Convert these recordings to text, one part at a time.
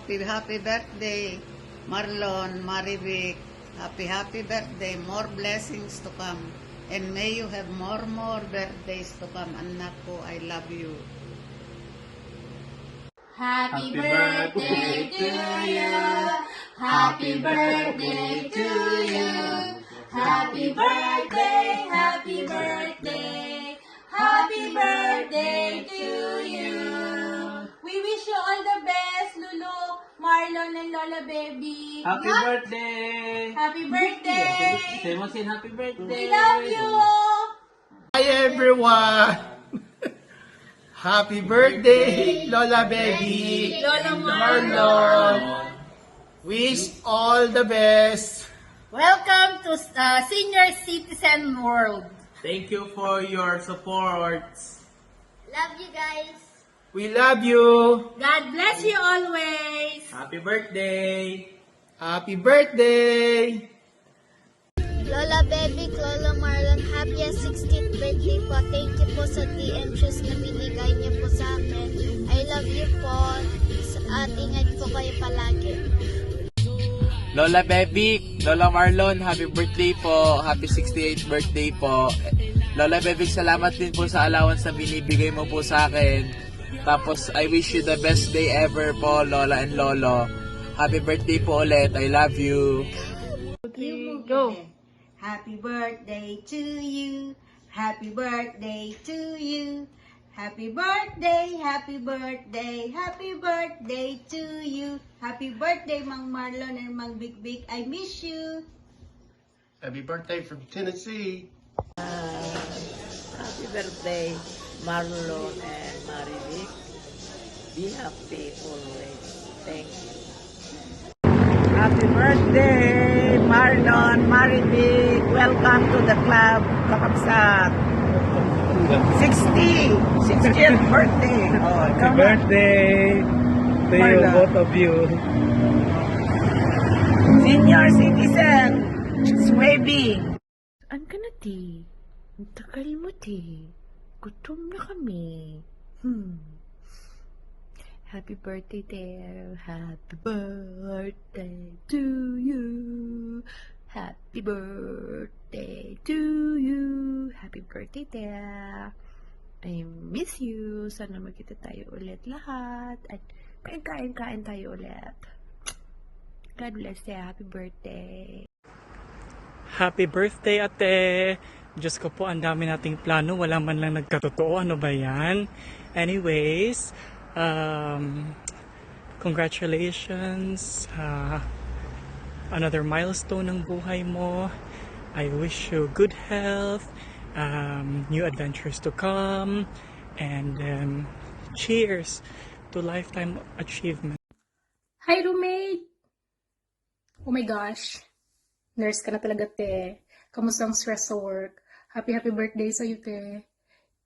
happy birthday, Marlon, Marivic. Happy birthday. More blessings to come. And may you have more birthdays to come. Anak ko, I love you. Happy birthday to you. Happy birthday to you. Happy birthday, happy birthday. Happy birthday to you. We wish you all the best, Lulu, Marlon, and Lola Baby. Happy birthday! Happy birthday. Say mo sin happy birthday! We love you. Hi everyone! Happy birthday, Lola Baby! Lola Marlon! Wish all the best! Welcome to Senior Citizen World. Thank you for your support. Love you guys. We love you! God bless you always. Happy birthday! Happy birthday! Lola Baby, Lola Marlon, happy 16th birthday po. Thank you po sa tea and juice na binigay niyo po sa akin. I love you po. At ingat po kayo palagi. Lola Baby, Lola Marlon, happy birthday po. Happy 68th birthday po. Lola Baby, salamat din po sa allowance na binibigay mo po sa akin. Tapos, I wish you the best day ever po, Lola and Lolo. Happy birthday po ulit. I love you. Go. Happy birthday to you. Happy birthday to you. Happy birthday, happy birthday, happy birthday to you. Happy birthday, Mang Marlon and Mang Big Big. I miss you. Happy birthday from Tennessee! Happy birthday, Marlon and Marivic. Be happy always. Thank you. Happy birthday, Marlon, Marivic. Welcome to the club, Kakabsat. 60th birthday. Oh, Happy come on. birthday to you, Marlon. both of you. Senior citizen, Swabing. Saan ka na, ti? Ang tagal mo, ti. Gutom na kami. Happy birthday, dear. Happy birthday to you. Happy birthday to you. Happy birthday, dear. I miss you. Sana magkita tayo ulit lahat. At kain tayo ulit. God bless you. Happy birthday. Happy birthday, ate! Diyos ko po, ang dami nating plano. Wala man lang nagkatotoo. Ano ba yan? Anyways, congratulations. Another milestone ng buhay mo. I wish you good health, new adventures to come, and cheers to lifetime achievement. Hi, roommate! Oh my gosh. Nurse ka na talaga, te. Kamusta ang stress sa work? Happy birthday sa'yo, te.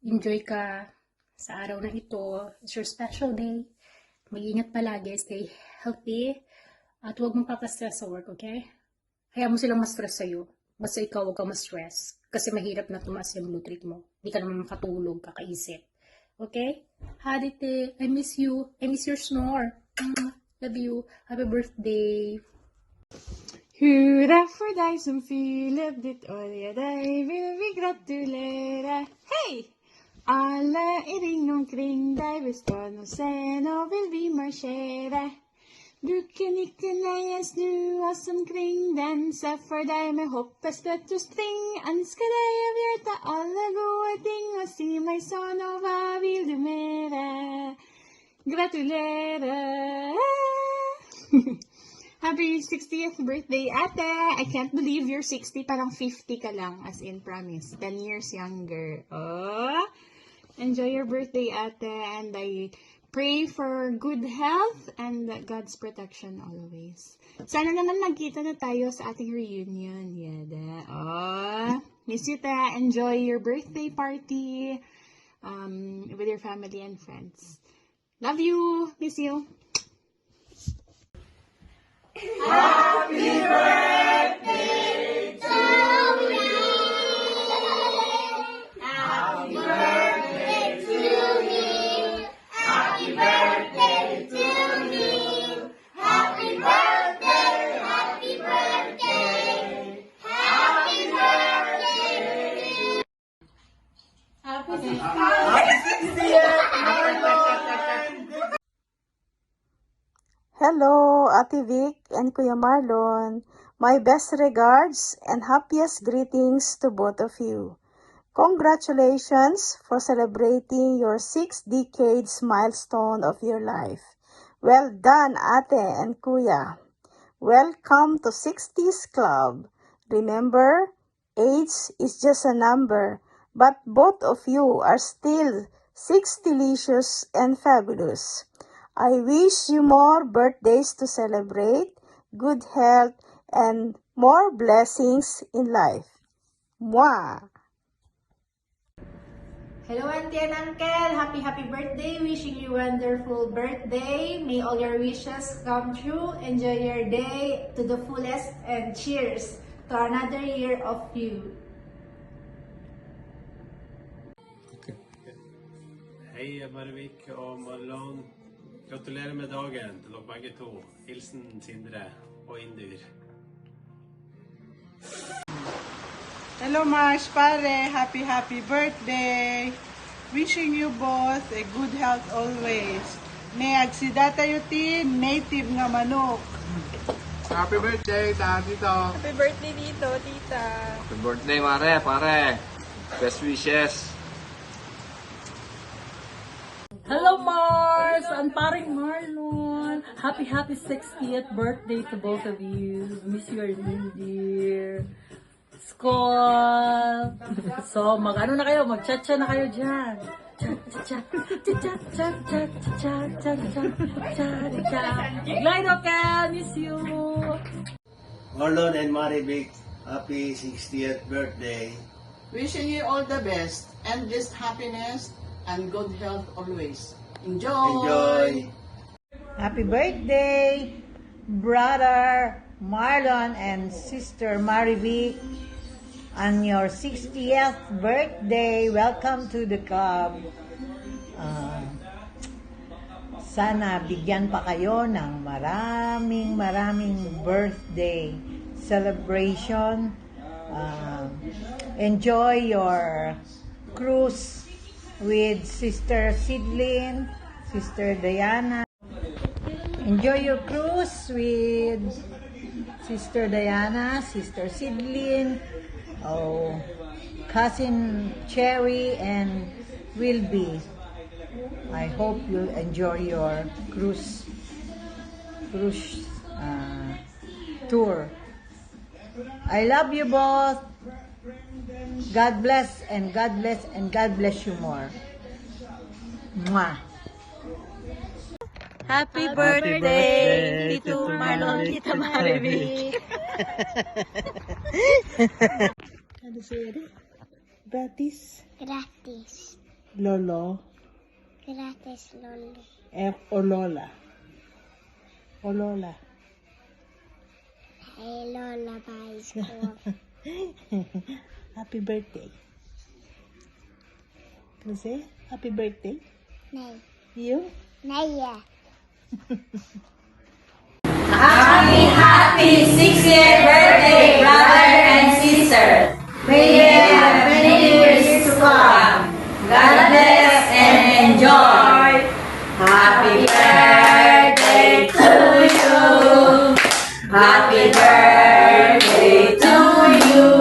Enjoy ka sa araw na ito. It's your special day. Mag-ingat palagi. Stay healthy. At huwag mong papastress sa work, okay? Hayaan mo silang ma-stress sa'yo. Basta ikaw huwag kang ma-stress. Kasi mahirap na tumaas yung blue treat mo. Hindi ka naman makatulog, kakaisip. Okay? Hadi, te. I miss you. I miss your snore. Love you. Happy birthday. Hurra for deg som fyller ditt år, ja, deg vil vi gratulere. Hei! Alle i ring omkring deg vil stå nå, se, nå vil vi marsjere. Bukken leie snu oss omkring den, se for deg med hoppe, sprett og spring. Ønsker deg av hjertet alle gode ting, og si meg så nå, hva vil du mere? Gratulere! Happy 60th birthday, ate! I can't believe you're 60, parang 50 ka lang, as in promise. 10 years younger. Oh! Enjoy your birthday, ate, and I pray for good health and God's protection always. Sana naman magkita na tayo sa ating reunion, yada. Oh! Miss you, ta! Enjoy your birthday party with your family and friends. Love you! Miss you! Happy birthday to you. Happy birthday to you. Happy birthday to you. Hello, Ate Vic and Kuya Marlon. My best regards and happiest greetings to both of you. Congratulations for celebrating your 6 decades milestone of your life. Well done, Ate and Kuya. Welcome to 60s Club. Remember, age is just a number, but both of you are still 6 delicious and fabulous. I wish you more birthdays to celebrate, good health, and more blessings in life. Mwah! Hello, Auntie and Uncle! Happy birthday! Wishing you a wonderful birthday. May all your wishes come true. Enjoy your day to the fullest and cheers to another year of you. Hej Marvik och Marlon. Gratulerer med dagen til dere begge to. Hilsen Sindre og Indyr. Hello Marsh, pare. Happy birthday. Wishing you both a good health always. Neag si Datayutin, native nga manok. Happy birthday, Tito. Happy birthday dito, tita. Happy birthday, pare. Best wishes. Hello Mars! I'm paring Marlon. Happy 60th birthday to both of you. Miss you, dear. Skol! So, mag-ano na kayo? Mag-cha-cha na kayo dyan. Glide okay! Miss you! Marlon and Maribik, happy 60th birthday. Wishing you all the best, endless happiness, and good health always. Enjoy! Happy birthday, brother Marlon and sister Marivic. On your 60th birthday, welcome to the club. Sana bigyan pa kayo ng maraming birthday celebration. Enjoy your cruise with Sister Sidlin, Sister Diana. Enjoy your cruise with Sister Diana, Sister Sidlin, Cousin Cherry, and Wilby. I hope you'll enjoy your cruise tour. I love you both. God bless and God bless and God bless you more. Mwah. Happy birthday, Tito Marlon, Tita Marivic. Ano sa'yo? Gratis? Gratis. Lolo? Gratis, Lolo. O Lola? O Lola? Hey, Lola, bye school. Happy birthday. Kasi, happy birthday. Nay. You? Naya. Happy 60th birthday, brother and sister. May you have many years to come. God bless and enjoy. Happy birthday to you. Happy birthday to you.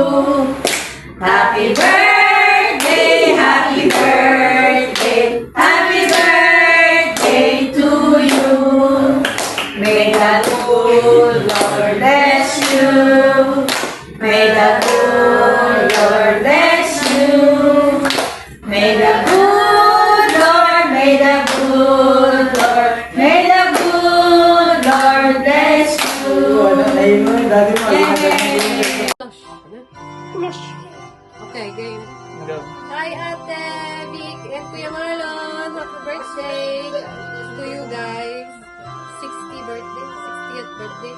Happy birthday, happy birthday, happy birthday to you. May the good Lord bless you. May the good Lord bless you. May the good Lord, may the good Lord, may the good Lord bless you. Okay, game. Hi, Ate Vic and Kuya Marlon. Happy birthday to you guys. 60th birthday.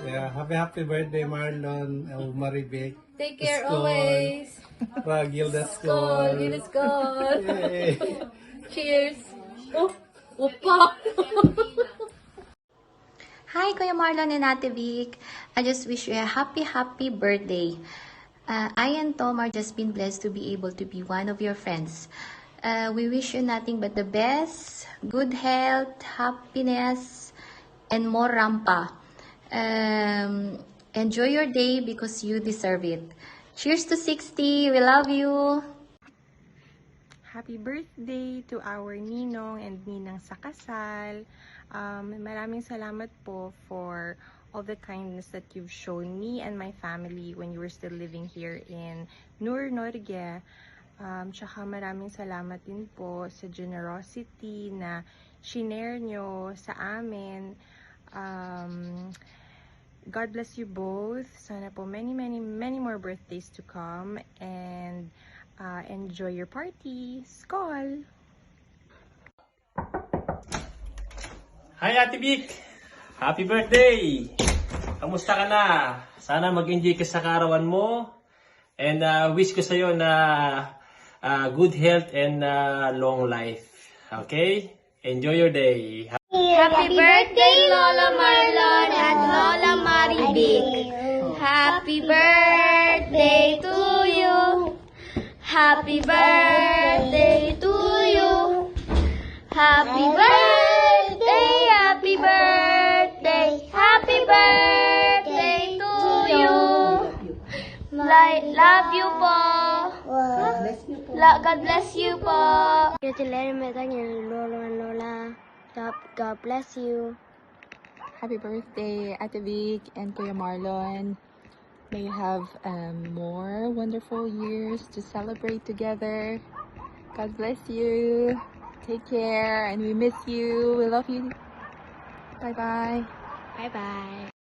Yeah, happy birthday Marlon o Maribik. Take care always. Gilda Skol. Skol. Gilda Skol. Yay. Cheers. Oh, opa. Hi, Kuya Marlon and Ate Vic. I just wish you a happy birthday. I and Tom are just been blessed to be able to be one of your friends. We wish you nothing but the best, good health, happiness, and more rampa. Enjoy your day because you deserve it. Cheers to 60. We love you. Happy birthday to our ninong and ninang sa kasal. Maraming salamat po for all the kindness that you've shown me and my family when you were still living here in Nur Norge. Tsaka maraming salamat din po sa generosity na shinare nyo sa amin. God bless you both. Sana po many more birthdays to come, and enjoy your party. Skål! Hi Ate Vic! Happy birthday! Kamusta ka na? Sana mag-enjoy ka sa karawan mo. And wish ko sa'yo na good health and long life. Okay? Enjoy your day. Happy birthday, Lola Marlon and Lola Marivic. Happy birthday to you. Happy birthday to you. Happy birthday, happy birthday, happy birthday to you. Love you po. God bless you po. Lola. God bless you. Happy birthday, Ate Vic and Kuya Marlon. May you have more wonderful years to celebrate together. God bless you. Take care, and we miss you. We love you. Bye-bye. Bye-bye.